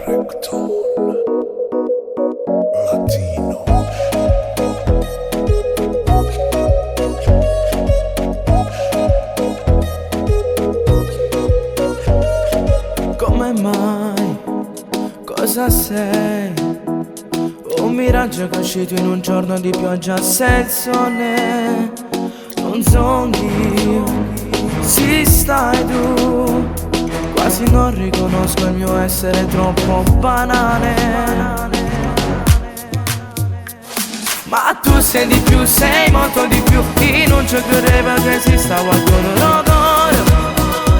Reggaeton Latino. Come mai? Cosa sei? Un miraggio che è uscito in un giorno di pioggia senza né. Non sono io, sì stai tu. Quasi non riconosco il mio essere troppo banale. Ma tu sei di più, sei molto di più. Io non ci credevo che esista qualcuno d'oro.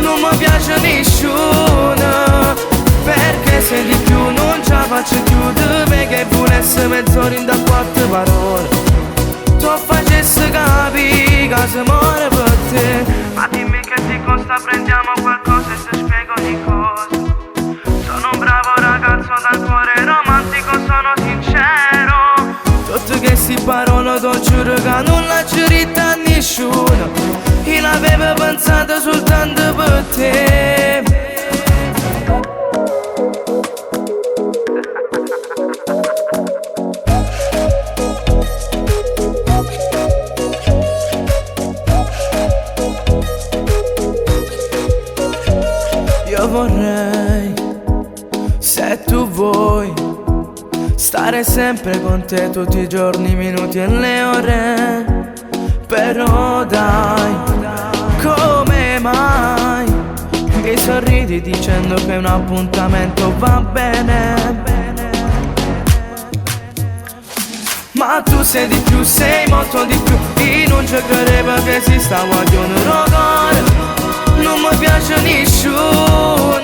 Non mi piace nessuno, perché sei di più, non ce la faccio più. Di me che volesse mezz'ora in da quattro parole. Tu facessi capire che si muore per te. Ma dimmi che ti costa, prendiamo qualcosa e ti spiego di cosa. Sono un bravo ragazzo dal cuore romantico, sono sincero. Tutte queste parole t'ho giuro che non l'ha giurita a nessuno. Io l'avevo pensato soltanto per te. Io vorrei, se tu vuoi, stare sempre con te tutti i giorni, i minuti e le ore. Però dai, come mai mi sorridi dicendo che un appuntamento va bene? Ma tu sei di più, sei molto di più. Io non ci credevo che esista qualcuno d'oro. Non mi piace nessuno,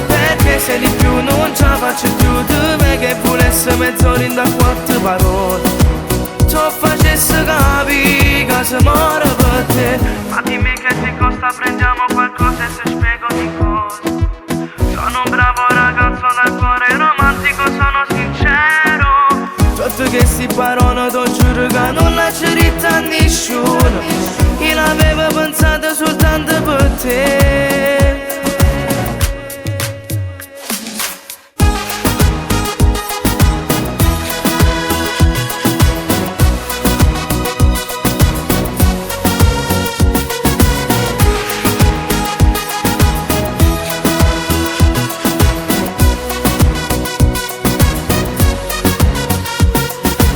perché sei di più, non ce la faccio più. Di me che volesse mezz'ora in da quattro parole. Tu facessi capire che si muore per te. Ma dimmi che ti costa, prendiamo qualcosa e ti spiego di cosa. Sono un bravo ragazzo dal cuore romantico, sono sincero. Tutte queste parole t'ho giuro che non l'ha giurita a nessuno. Io l'avevo pensato soltanto per te.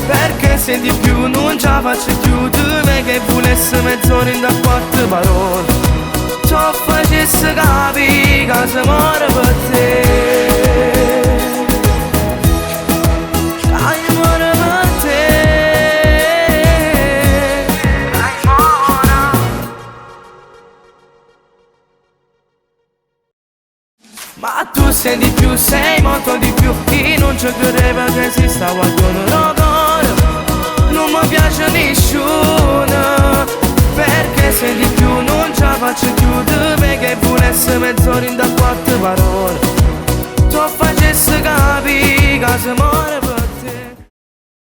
Perché sei di più, non ce la faccio più. Di me che volesse mezz'ora in da quattro parole. Tu facessi capire che si muore per te. Dai, muore per te. Dai, muore. Ma tu sei di più, sei molto di più. Io non ci credevo che esista qualcuno d'oro. Non mi piace nessuno,